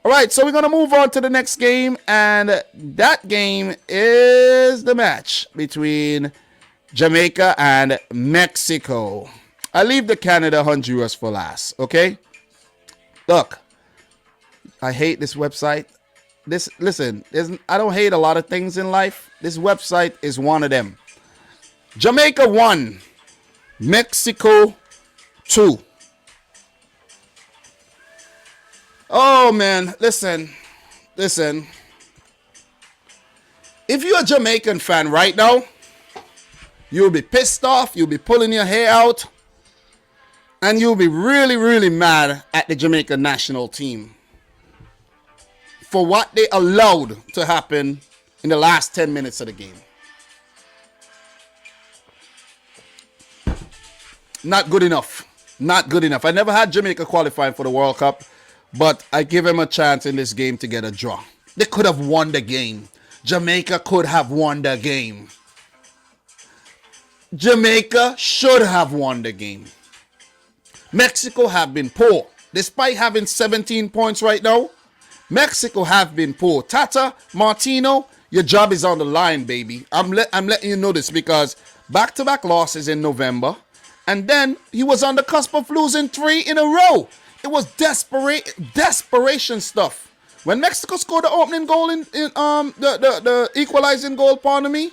All right, so we're going to move on to the next game, and that game is the match between Jamaica and Mexico. I leave the Canada Honduras for last, okay? Look, I hate this website. Listen, I don't hate a lot of things in life. This website is one of them. Jamaica 1, Mexico 2. Oh, man, listen. If you're a Jamaican fan right now, you'll be pissed off, you'll be pulling your hair out, and you'll be really, really mad at the Jamaican national team for what they allowed to happen in the last 10 minutes of the game. Not good enough. Not good enough. I never had Jamaica qualifying for the World Cup, but I give him a chance in this game to get a draw. They could have won the game. Jamaica could have won the game. Jamaica should have won the game. Mexico have been poor. Despite having 17 points right now, Mexico have been poor. Tata Martino, your job is on the line, baby. I'm letting you know this because back-to-back losses in November, and then he was on the cusp of losing 3 in a row. It was desperation stuff. When Mexico scored the opening goal in the equalizing goal, pardon me,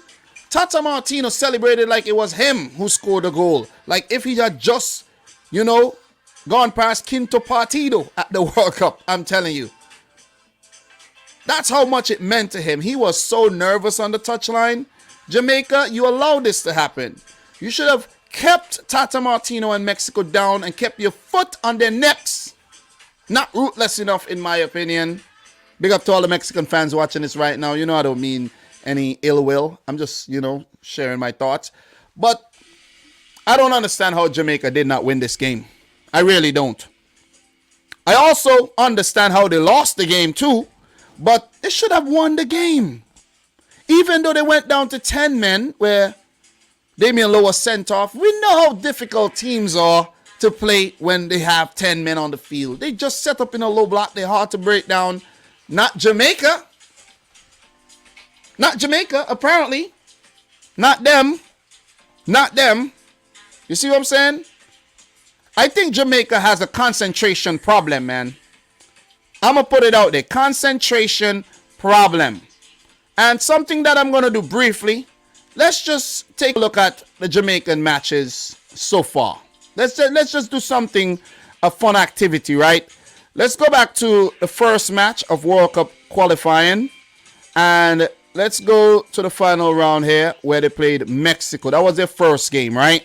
Tata Martino celebrated like it was him who scored the goal. Like if he had just, gone past Quinto Partido at the World Cup. I'm telling you. That's how much it meant to him. He was so nervous on the touchline. Jamaica, you allowed this to happen. You should have kept Tata Martino and Mexico down and kept your foot on their necks. Not ruthless enough, in my opinion. Big up to all the Mexican fans watching this right now. I don't mean any ill will. I'm just, sharing my thoughts. But I don't understand how Jamaica did not win this game. I really don't. I also understand how they lost the game too. But they should have won the game. Even though they went down to 10 men where Damian Lowe was sent off. We know how difficult teams are to play when they have 10 men on the field. They just set up in a low block. They're hard to break down. Not Jamaica. Not Jamaica, apparently. Not them. Not them. You see what I'm saying? I think Jamaica has a concentration problem, man. I'm going to put it out there. Concentration problem. And something that I'm going to do briefly. Let's just take a look at the Jamaican matches so far. Let's just do something, a fun activity, right? Let's go back to the first match of World Cup qualifying. And let's go to the final round here where they played Mexico. That was their first game, right?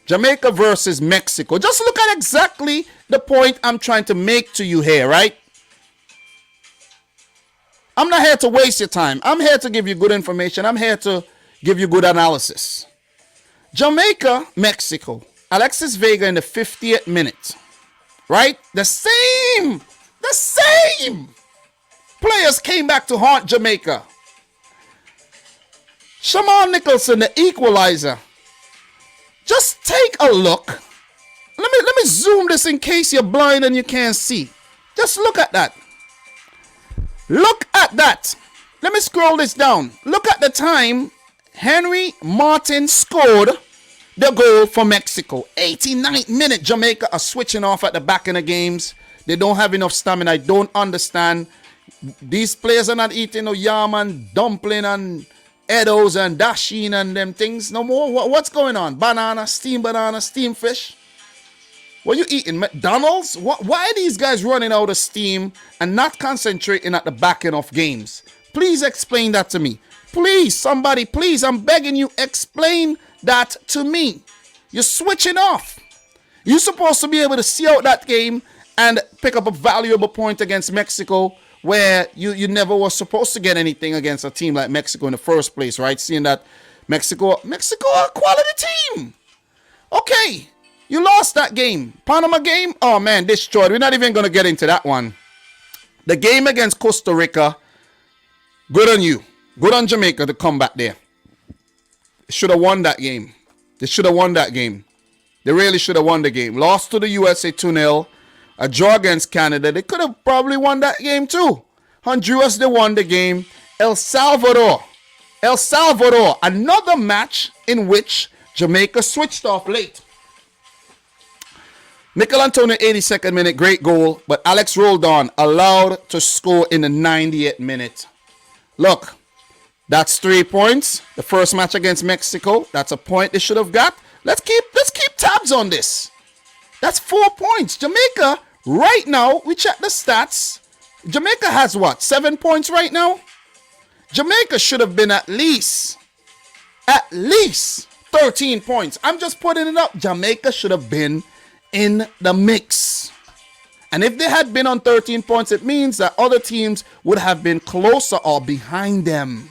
Jamaica versus Mexico. Just look at exactly the point I'm trying to make to you here, right? I'm not here to waste your time. I'm here to give you good information. I'm here to give you good analysis. Jamaica, Mexico. Alexis Vega in the 50th minute. Right? The same players came back to haunt Jamaica. Shaman Nicholson, the equalizer. Just take a look. Let me zoom this in case you're blind and you can't see. Just look at that. Look at that. Let me scroll this down. Look at the time Henry Martin scored the goal for Mexico. 89th minute. Jamaica are switching off at the back in the games. They don't have enough stamina. I don't understand. These players are not eating no yam and dumpling and Edos and dasheen and them things no more. What's going on? Banana, steam fish. What are you eating? McDonald's? Why are these guys running out of steam and not concentrating at the back end of games? Please explain that to me. Please, somebody, please, I'm begging you, explain that to me. You're switching off. You're supposed to be able to see out that game and pick up a valuable point against Mexico where you never were supposed to get anything against a team like Mexico in the first place, right? Seeing that Mexico are a quality team. Okay, you lost that game. Panama game, oh man, destroyed. We're not even going to get into that one. The game against Costa Rica, good on you. Good on Jamaica to come back there. They should have won that game. They should have won that game. They really should have won the game. Lost to the USA 2-0. A draw against Canada, they could have probably won that game too. Honduras, they won the game. El Salvador, another match in which Jamaica switched off late. Mikel Antonio, 82nd minute, great goal, but Alex Roldan allowed to score in the 90th minute. Look, that's 3 points. The first match against Mexico, that's a point they should have got. Let's keep tabs on this. That's 4 points. Jamaica, right now, we check the stats. Jamaica has what, 7 points right now? Jamaica should have been at least 13 points. I'm just putting it up. Jamaica should have been in the mix. And if they had been on 13 points, it means that other teams would have been closer or behind them.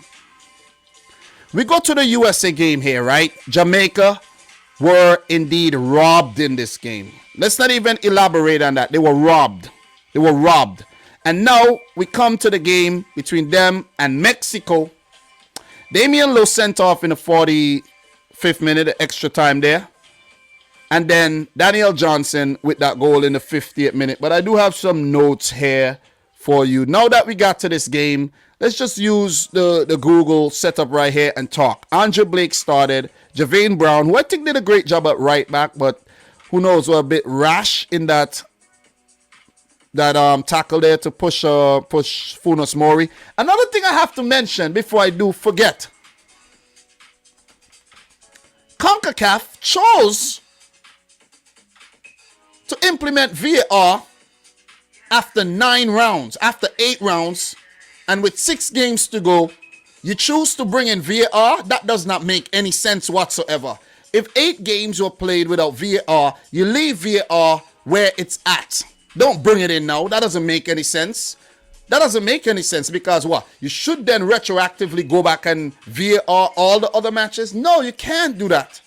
We go to the USA game here, right? Jamaica were indeed robbed in this game. Let's not even elaborate on that. They were robbed. And now we come to the game between them and Mexico. Damian Lowe sent off in the 45th minute, extra time there. And then Daniel Johnson with that goal in the 50th minute. But I do have some notes here for you. Now that we got to this game, let's just use the Google setup right here and talk. Andre Blake started. Javane Brown, who I think did a great job at right back, but who knows, were a bit rash in that tackle there to push Funes Mori. Another thing I have to mention before I do forget. CONCACAF chose to implement VAR after 9 rounds, after 8 rounds, and with 6 games to go. You choose to bring in VAR. That does not make any sense whatsoever. If 8 games were played without VAR, you leave VAR where it's at. Don't bring it in now. That doesn't make any sense. Because what? You should then retroactively go back and VAR all the other matches? No, you can't do that.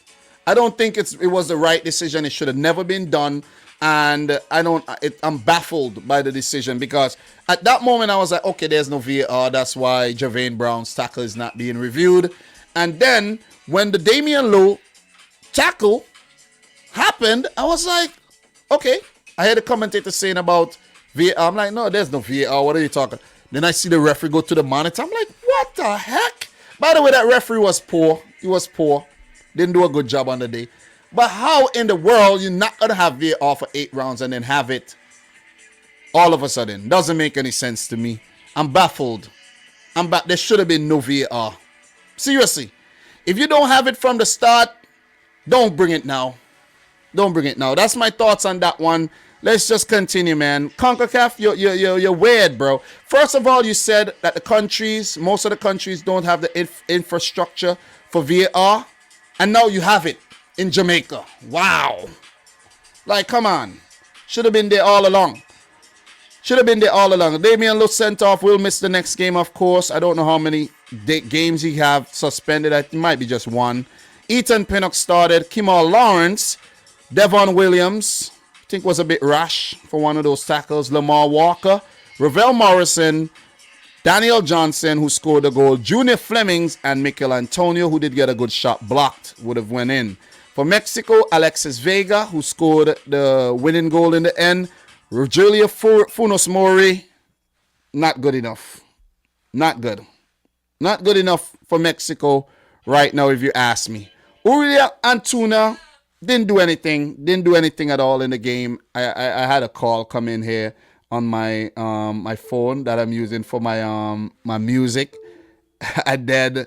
I don't think it was the right decision. It should have never been done. And I'm baffled by the decision, because at that moment I was like, okay, there's no VAR. That's why Javane Brown's tackle is not being reviewed. And then when the Damian Lowe tackle happened, I was like, okay. I heard the commentator saying about VAR. I'm like, no, there's no VAR. What are you talking? Then I see the referee go to the monitor. I'm like, what the heck? By the way, that referee was poor. He was poor. Didn't do a good job on the day. But how in the world you're not going to have VAR for 8 rounds and then have it all of a sudden? Doesn't make any sense to me. I'm baffled. There should have been no VAR. Seriously. If you don't have it from the start, don't bring it now. That's my thoughts on that one. Let's just continue, man. CONCACAF, you're weird, bro. First of all, you said that most of the countries don't have the infrastructure for VAR. And now you have it in Jamaica. Wow. Like, come on. Should have been there all along. Damian Lowe sent off. Will miss the next game, of course. I don't know how many games he have suspended. It might be just one. Ethan Pinnock started. Kimal Lawrence. Devon Williams, I think, was a bit rash for one of those tackles. Lamar Walker. Ravel Morrison. Daniel Johnson, who scored a goal. Junior Flemings and Mikel Antonio, who did get a good shot blocked, would have went in. For Mexico, Alexis Vega, who scored the winning goal in the end. Rogelio Funes Mori, not good enough. Not good enough for Mexico right now, if you ask me. Uriel Antuna didn't do anything at all in the game. I had a call come in here on my my phone that I'm using for my music. And then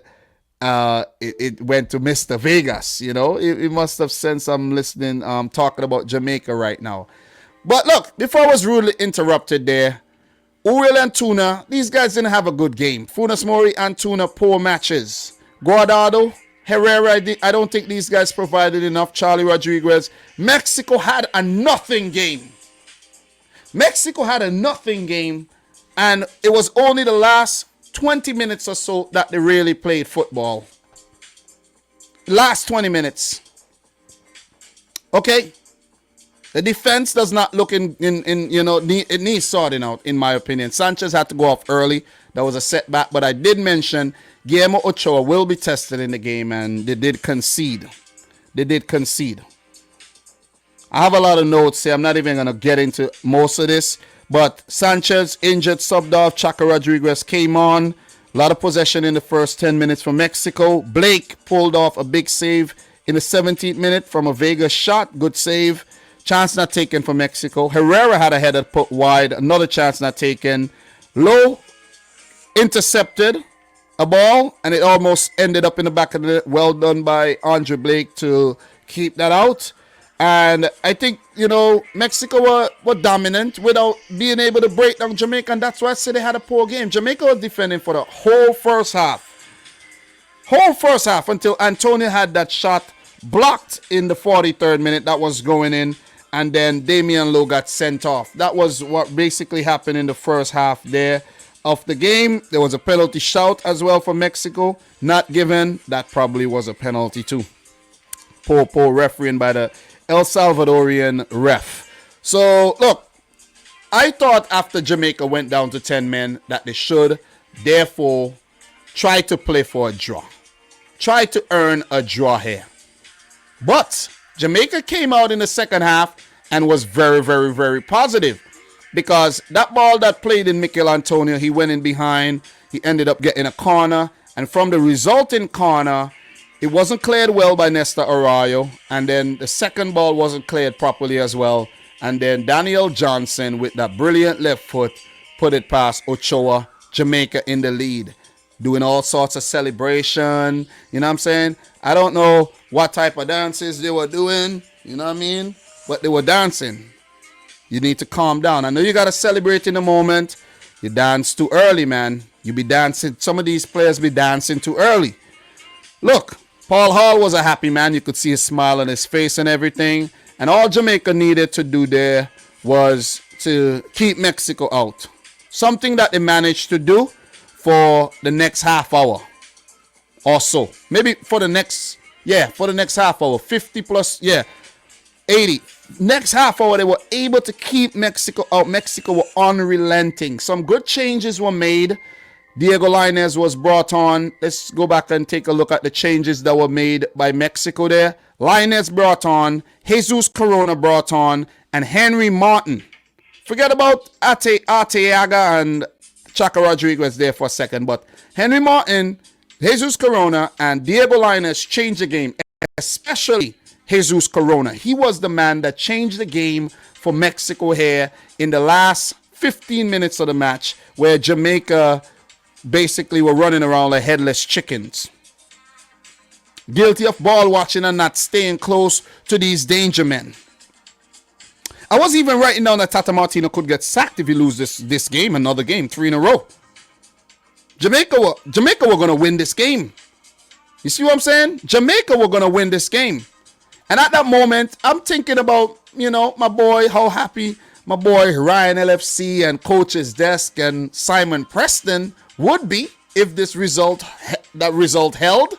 it went to Mr. Vegas, you know. It must have sent some listening talking about Jamaica right now. But look, before I was rudely interrupted there, Uriel Antuna, these guys didn't have a good game. Funes Mori, Antuna, poor matches. Guardado, Herrera, I don't think these guys provided enough. Charlie Rodriguez. Mexico had a nothing game. And it was only the last 20 minutes or so that they really played football. Last 20 minutes. Okay? The defense does not look it needs sorting out, in my opinion. Sanchez had to go off early. That was a setback. But I did mention Guillermo Ochoa will be tested in the game, and they did concede. I have a lot of notes here. I'm not even going to get into most of this. But Sanchez injured, subbed off. Chaka Rodriguez came on. A lot of possession in the first 10 minutes for Mexico. Blake pulled off a big save in the 17th minute from a Vega shot. Good save. Chance not taken for Mexico. Herrera had a header put wide. Another chance not taken. Lowe intercepted a ball, and it almost ended up in the back of the net. Well done by Andre Blake to keep that out. And I think, Mexico were dominant without being able to break down Jamaica, and that's why I said they had a poor game. Jamaica was defending for the whole first half. Whole first half until Antonio had that shot blocked in the 43rd minute that was going in, and then Damian Lowe got sent off. That was what basically happened in the first half there of the game. There was a penalty shout as well for Mexico. Not given. That probably was a penalty too. Poor refereeing by the El Salvadorian ref. So, look, I thought after Jamaica went down to 10 men that they should, therefore, try to play for a draw. Try to earn a draw here. But Jamaica came out in the second half and was very, very, very positive. Because that ball that played in Mikel Antonio, he went in behind. He ended up getting a corner. And from the resulting corner, it wasn't cleared well by Nesta Arroyo. And then the second ball wasn't cleared properly as well. And then Daniel Johnson with that brilliant left foot put it past Ochoa. Jamaica in the lead. Doing all sorts of celebration. You know what I'm saying? I don't know what type of dances they were doing. You know what I mean? But they were dancing. You need to calm down. I know you got to celebrate in the moment. You dance too early, man. You be dancing. Some of these players be dancing too early. Look, Paul Hall was a happy man. You could see his smile on his face and everything. And all Jamaica needed to do there was to keep Mexico out. Something that they managed to do for the next half hour or so. Maybe for the next half hour. 50 plus, 80. Next half hour, they were able to keep Mexico out. Mexico were unrelenting. Some good changes were made. Diego Lainez was brought on. Let's go back and take a look at the changes that were made by Mexico there. Lainez brought on. Jesus Corona brought on. And Henry Martin. Forget about Arteaga and Chaka Rodriguez there for a second. But Henry Martin, Jesus Corona, and Diego Lainez changed the game. Especially Jesus Corona. He was the man that changed the game for Mexico here in the last 15 minutes of the match, where Jamaica basically were running around like headless chickens. Guilty of ball watching and not staying close to these danger men. I was even writing down that Tata Martino could get sacked if he loses this game, another game, 3 in a row. Jamaica were going to win this game. You see what I'm saying? Jamaica were going to win this game. And at that moment, I'm thinking about, my boy, how happy my boy Ryan LFC and Coach's Desk and Simon Preston would be if that result held.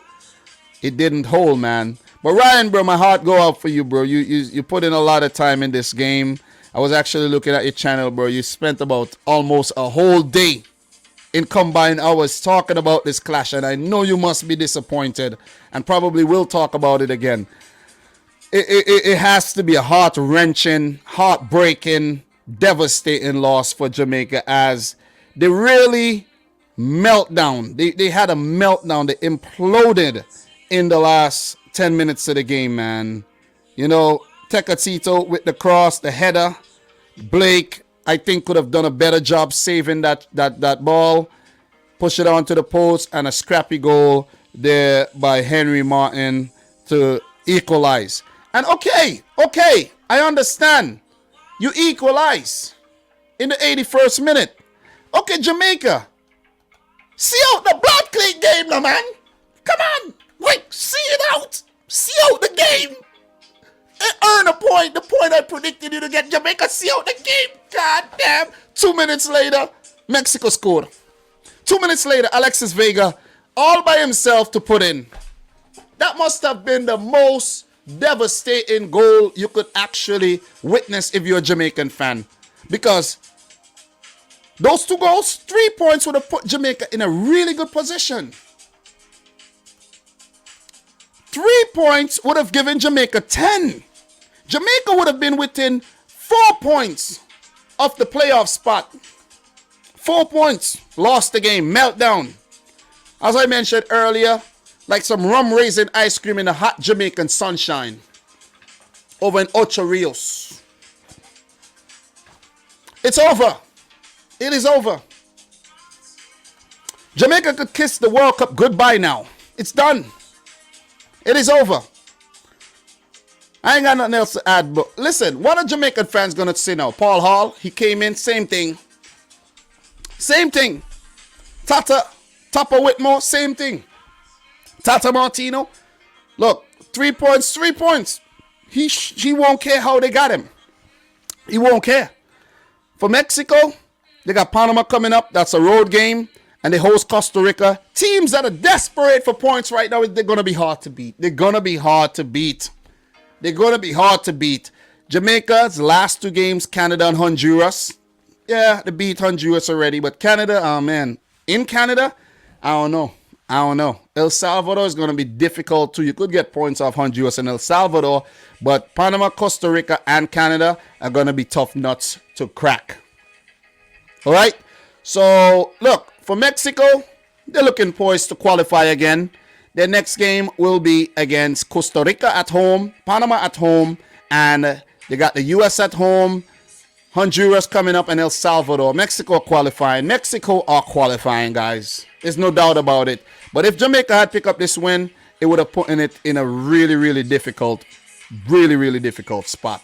It didn't hold, man. But Ryan, bro, my heart go out for you, bro. You put in a lot of time in this game. I was actually looking at your channel, bro. You spent about almost a whole day in combined hours talking about this clash, and I know you must be disappointed and probably will talk about it again. It has to be a heart-wrenching, heartbreaking, devastating loss for Jamaica, as they really meltdown. They had a meltdown. They imploded in the last 10 minutes of the game, man. Tecatito with the cross, the header. Blake, I think, could have done a better job saving that ball. Push it onto the post, and a scrappy goal there by Henry Martin to equalize. And okay, I understand. You equalize in the 81st minute. Okay, Jamaica. See out the blood clean game now, man. Come on. Wait, see it out. See out the game. And earn a point. The point I predicted you to get. Jamaica, see out the game. God damn. 2 minutes later, Mexico scored. 2 minutes later, Alexis Vega all by himself to put in. That must have been the most devastating goal you could actually witness if you're a Jamaican fan, because those 2 goals, 3 points, would have put Jamaica in a really good position. 3 points would have given Jamaica 10. Jamaica would have been within 4 points of the playoff spot. 4 points. Lost the game. Meltdown. As I mentioned earlier, like some rum raisin ice cream in the hot Jamaican sunshine over in Ocho Rios. It's over. It is over. Jamaica could kiss the World Cup goodbye now. It's done. It is over. I ain't got nothing else to add, but listen, what are Jamaican fans gonna say now? Paul Hall, he came in, same thing. Same thing. Tata Whitmore, same thing. Tata Martino, look, 3 points, 3 points. He won't care how they got him. He won't care. For Mexico, they got Panama coming up. That's a road game. And they host Costa Rica. Teams that are desperate for points right now, they're going to be hard to beat. They're going to be hard to beat. They're going to be hard to beat. Jamaica's last 2 games, Canada and Honduras. Yeah, they beat Honduras already. But Canada, oh man. In Canada, I don't know. El Salvador is going to be difficult too. You could get points off Honduras and El Salvador. But Panama, Costa Rica, and Canada are going to be tough nuts to crack. All right? So, look. For Mexico, they're looking poised to qualify again. Their next game will be against Costa Rica at home, Panama at home, and they got the U.S. at home, Honduras coming up, and El Salvador. Mexico qualifying. Mexico are qualifying, guys. There's no doubt about it. But if Jamaica had picked up this win, it would have put it in a really, really difficult spot.